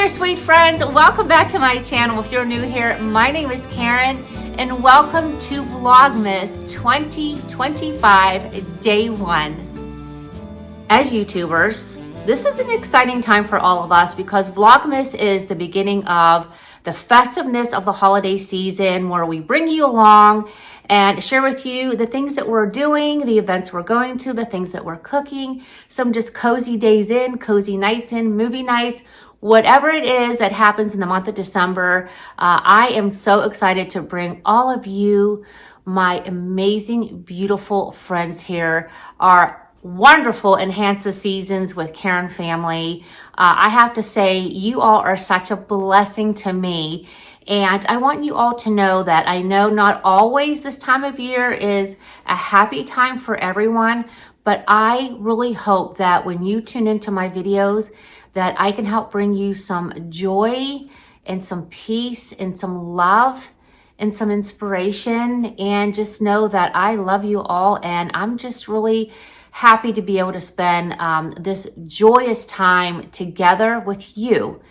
there, sweet friends. Welcome back to my channel. If you're new here, my name is Karen, and welcome to Vlogmas 2025 Day 1. As YouTubers, this is an exciting time for all of us because Vlogmas is the beginning of the festiveness of the holiday season, where we bring you along and share with you the things that we're doing, the events we're going to, the things that we're cooking, some just cozy days in, cozy nights in, movie nights, whatever it is that happens in the month of December. I am so excited to bring all of you, my amazing, beautiful friends here, our wonderful Enhance the Seasons with Karen family. I have to say, you all are such a blessing to me. And I want you all to know that I know not always this time of year is a happy time for everyone, but I really hope that when you tune into my videos, that I can help bring you some joy and some peace and some love and some inspiration. And just know that I love you all, and I'm just really happy to be able to spend this joyous time together with you.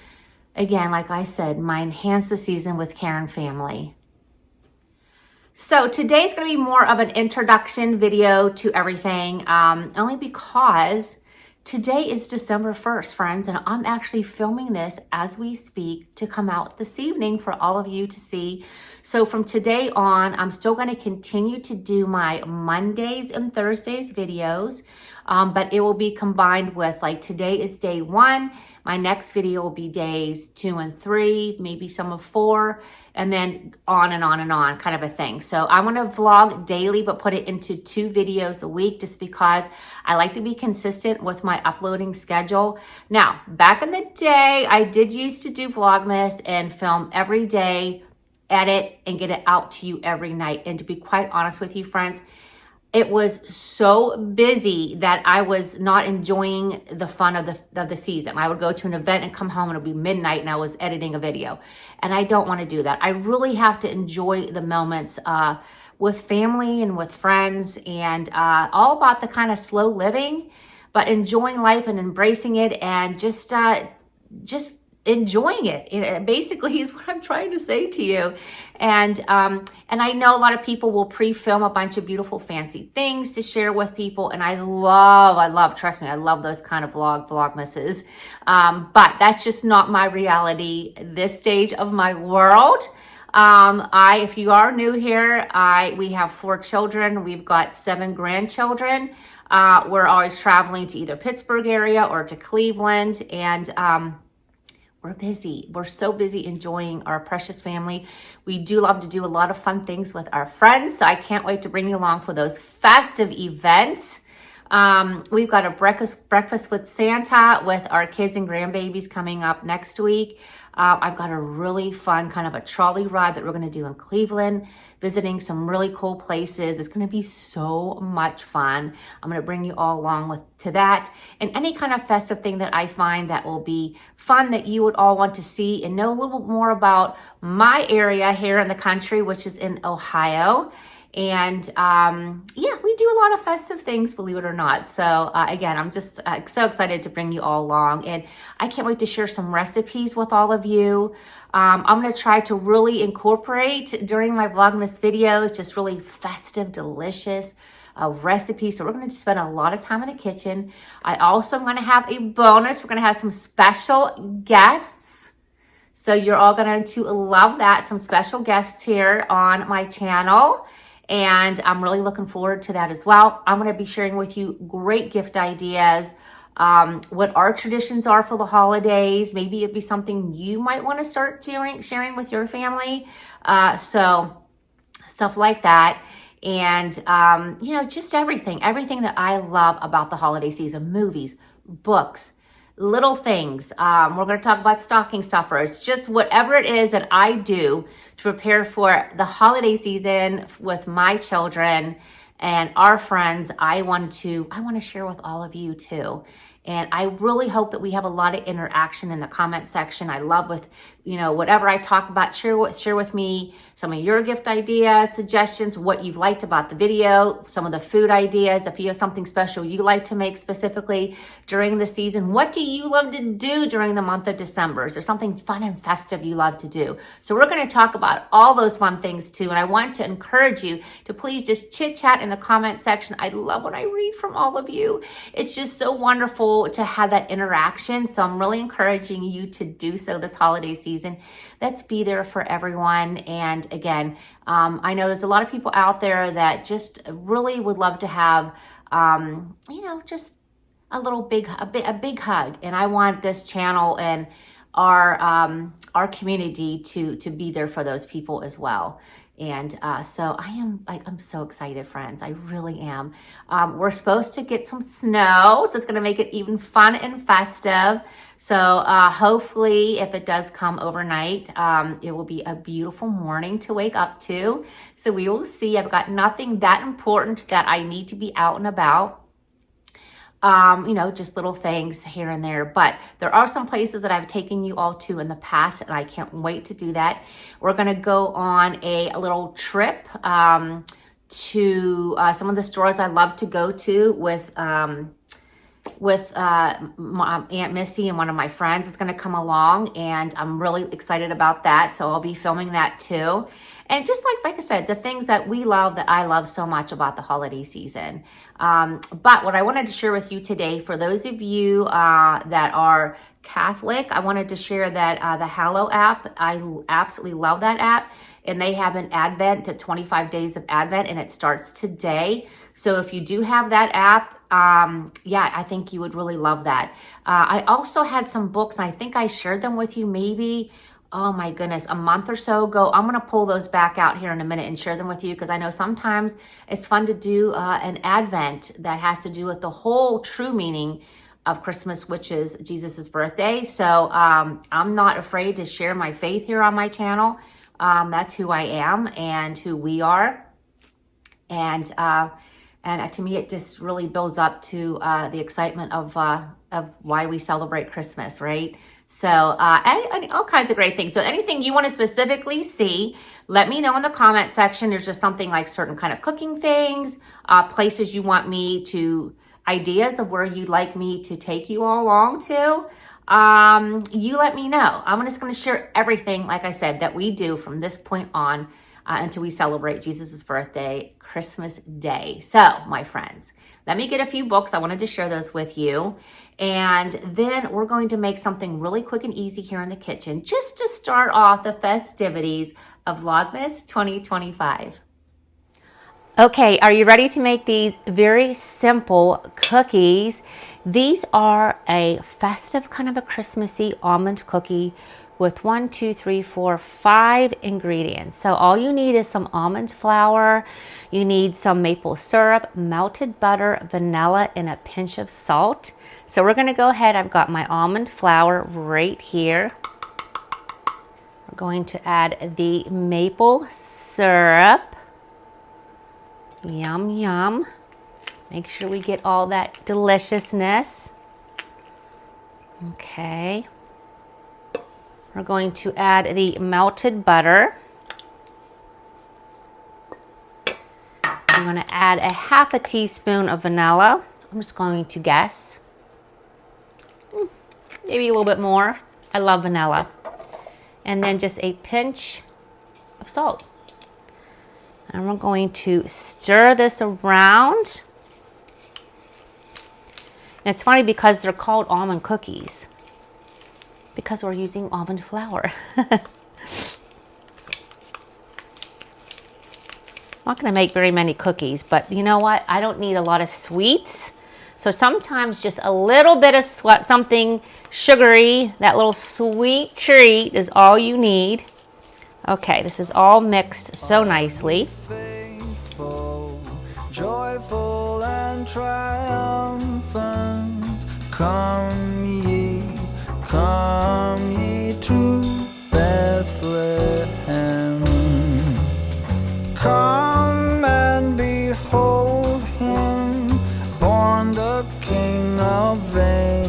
Again, like I said, my Enhance the Season with Karen family. So today's going to be more of an introduction video to everything, only because today is December 1st, friends, and I'm actually filming this as we speak to come out this evening for all of you to see. So from today on, I'm still going to continue to do my Mondays and Thursdays videos, but it will be combined with, like, today is day 1. My next video will be days 2 and 3, maybe some of 4, and then on and on and on, kind of a thing. So I want to vlog daily, but put it into 2 videos a week, just because I like to be consistent with my uploading schedule. Now, back in the day, I did used to do Vlogmas and film every day, edit, and get it out to you every night. And to be quite honest with you, friends, it was so busy that I was not enjoying the fun of the season. I would go to an event and come home and it would be midnight and I was editing a video. And I don't want to do that. I really have to enjoy the moments with family and with friends, and all about the kind of slow living, but enjoying life and embracing it, and just enjoying it. It basically is what I'm trying to say to you. And I know a lot of people will pre-film a bunch of beautiful fancy things to share with people, and I love, trust me, I love those kind of vlogmases. But that's just not my reality this stage of my world. If you are new here, we have 4 children. We've got 7 grandchildren. We're always traveling to either Pittsburgh area or to Cleveland, and we're busy. We're so busy enjoying our precious family. We do love to do a lot of fun things with our friends, so I can't wait to bring you along for those festive events. We've got a breakfast with Santa with our kids and grandbabies coming up next week. I've got a really fun kind of a trolley ride that we're going to do in Cleveland, visiting some really cool places. It's going to be so much fun. I'm going to bring you all along to that, and any kind of festive thing that I find that will be fun that you would all want to see and know a little bit more about my area here in the country, which is in Ohio. And yeah, we do a lot of festive things, believe it or not. So again, I'm just so excited to bring you all along, and I can't wait to share some recipes with all of you. I'm going to try to really incorporate during my Vlogmas videos just really festive, delicious recipes. So we're going to spend a lot of time in the kitchen. I also am going to have a bonus. We're going to have some special guests. So you're all going to love that. Some special guests here on my channel. And I'm really looking forward to that as well. I'm going to be sharing with you great gift ideas, what our traditions are for the holidays. Maybe it'd be something you might want to start sharing with your family. So stuff like that. And, just everything that I love about the holiday season: movies, books, little things. We're going to talk about stocking stuffers, just whatever it is that I do to prepare for the holiday season with my children and our friends. I want to share with all of you too. And I really hope that we have a lot of interaction in the comment section. I love with, whatever I talk about, share with me some of your gift ideas, suggestions, what you've liked about the video, some of the food ideas. If you have something special you like to make specifically during the season, what do you love to do during the month of December? Is there something fun and festive you love to do? So we're going to talk about all those fun things too. And I want to encourage you to please just chit chat in the comment section. I love when I read from all of you. It's just so wonderful to have that interaction. So I'm really encouraging you to do so this holiday season. Let's be there for everyone. And again, I know there's a lot of people out there that just really would love to have, just a big hug. And I want this channel and our community to be there for those people as well. And so I'm so excited, friends. I really am. We're supposed to get some snow, so it's going to make it even fun and festive. So hopefully, if it does come overnight, it will be a beautiful morning to wake up to. So we will see. I've got nothing that important that I need to be out and about. Just little things here and there. But there are some places that I've taken you all to in the past, and I can't wait to do that. We're going to go on a little trip to some of the stores I love to go to with my Aunt Missy and one of my friends is going to come along, and I'm really excited about that. So I'll be filming that too. And just like I said, the things that we love, that I love so much about the holiday season. But what I wanted to share with you today, for those of you that are Catholic, I wanted to share that the Hallow app, I absolutely love that app. And they have an Advent, 25 days of Advent, and it starts today. So if you do have that app, I think you would really love that. I also had some books, and I think I shared them with you maybe, oh my goodness, a month or so ago. I'm going to pull those back out here in a minute and share them with you, because I know sometimes it's fun to do an Advent that has to do with the whole true meaning of Christmas, which is Jesus's birthday. So I'm not afraid to share my faith here on my channel. That's who I am and who we are. And to me, it just really builds up to the excitement of why we celebrate Christmas, right? So, and all kinds of great things. So anything you want to specifically see, let me know in the comment section. There's just something like certain kind of cooking things, places you want me to, ideas of where you'd like me to take you all along to. You let me know. I'm just going to share everything, like I said, that we do from this point on until we celebrate Jesus's birthday, Christmas Day. So, my friends, let me get a few books. I wanted to share those with you. And then we're going to make something really quick and easy here in the kitchen, just to start off the festivities of Vlogmas 2025. Okay, are you ready to make these very simple cookies? These are a festive kind of a Christmassy almond cookie with 5 ingredients. So all you need is some almond flour, you need some maple syrup, melted butter, vanilla, and a pinch of salt. So we're gonna go ahead, I've got my almond flour right here. We're going to add the maple syrup. Yum, yum. Make sure we get all that deliciousness. Okay. We're going to add the melted butter. I'm going to add a half a teaspoon of vanilla. I'm just going to guess. Maybe a little bit more. I love vanilla. And then just a pinch of salt. And we're going to stir this around. And it's funny because they're called almond cookies, because we're using almond flour. I'm not going to make very many cookies, but you know what? I don't need a lot of sweets. So sometimes just a little bit of something sugary, that little sweet treat is all you need. Okay, this is all mixed so nicely. Faithful, joyful and triumphant, come ye to Bethlehem. Come and behold him, born the King of Ages.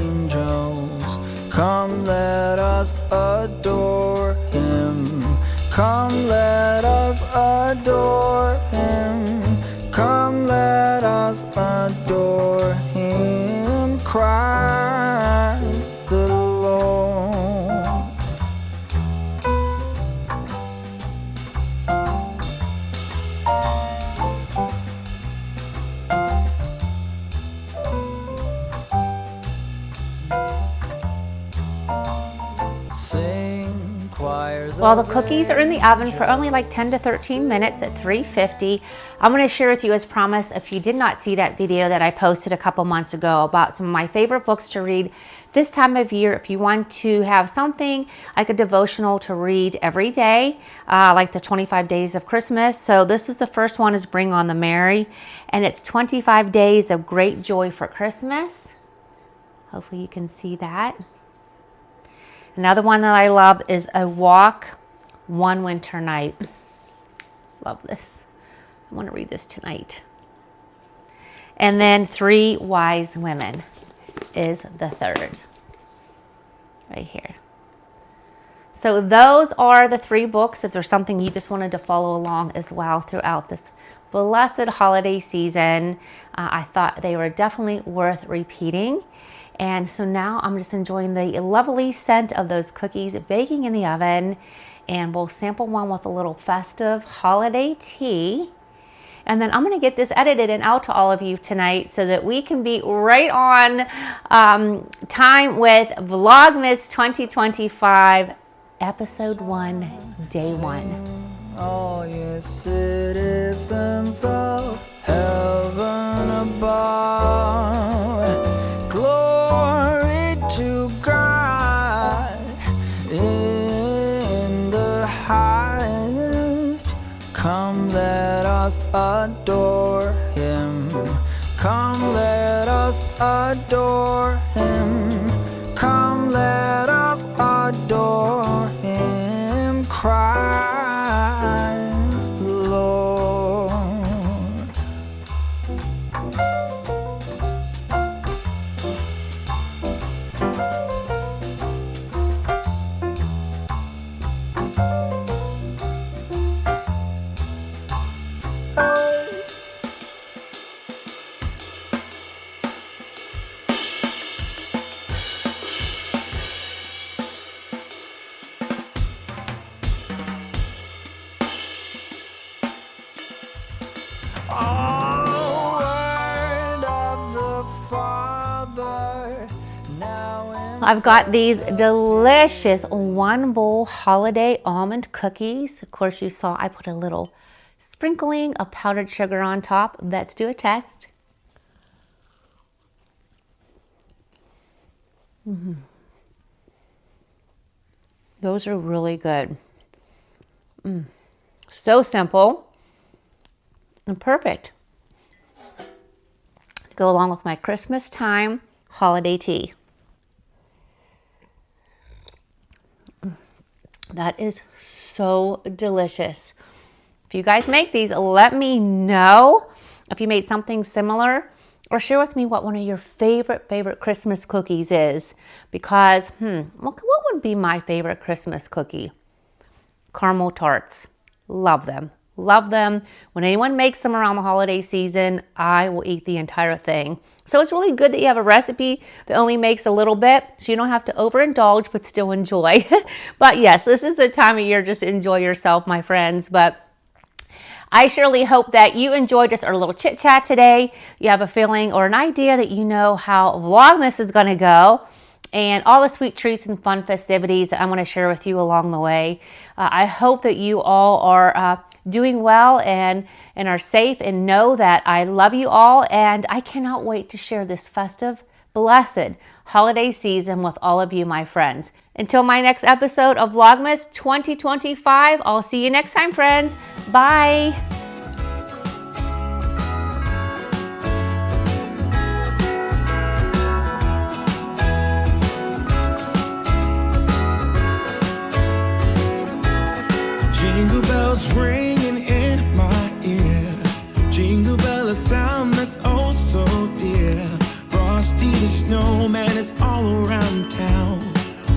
adore him, Christ the Lord. Sing choirs. Well, the cookies are in the oven for only like 10 to 13 minutes at 350. I'm going to share with you, as promised, if you did not see that video that I posted a couple months ago about some of my favorite books to read this time of year, if you want to have something like a devotional to read every day, like the 25 Days of Christmas. So this is the first one, is Bring on the Merry, and it's 25 Days of Great Joy for Christmas. Hopefully you can see that. Another one that I love is A Walk One Winter Night. Love this. I want to read this tonight. And then Three Wise Women is the third, right here. So those are the 3 books. If there's something you just wanted to follow along as well throughout this blessed holiday season, I thought they were definitely worth repeating. And so now I'm just enjoying the lovely scent of those cookies baking in the oven, and we'll sample one with a little festive holiday tea. And then I'm going to get this edited and out to all of you tonight so that we can be right on time with Vlogmas 2025, Episode 1, Day 1. All ye citizens of heaven above, glory to God in the highest. Come, let us adore him. Come, let us adore him. Come, let us adore him, Christ the Lord. I've got these delicious one bowl holiday almond cookies. Of course, you saw I put a little sprinkling of powdered sugar on top. Let's do a test. Those are really good. So simple and perfect to go along with my Christmas time holiday tea. That is so delicious. If you guys make these, let me know if you made something similar, or share with me what one of your favorite Christmas cookies is. Because, what would be my favorite Christmas cookie? Caramel tarts. Love them. Love them. When anyone makes them around the holiday season, I will eat the entire thing. So it's really good that you have a recipe that only makes a little bit, so you don't have to overindulge, but still enjoy. But yes, this is the time of year just to enjoy yourself, my friends. But I surely hope that you enjoyed just our little chit chat today. You have a feeling or an idea that you know how Vlogmas is going to go, and all the sweet treats and fun festivities that I'm going to share with you along the way. I hope that you all are doing well and are safe, and know that I love you all, and I cannot wait to share this festive, blessed holiday season with all of you, my friends. Until my next episode of Vlogmas 2025, I'll see you next time, friends. Bye. Jingle bells ringing in my ear. Jingle bell, a sound that's oh so dear. Frosty the snowman is all around town.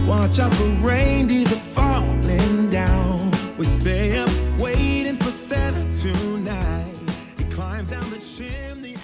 Watch out for reindeers are falling down. We stay up waiting for Santa tonight. He climbs down the chimney.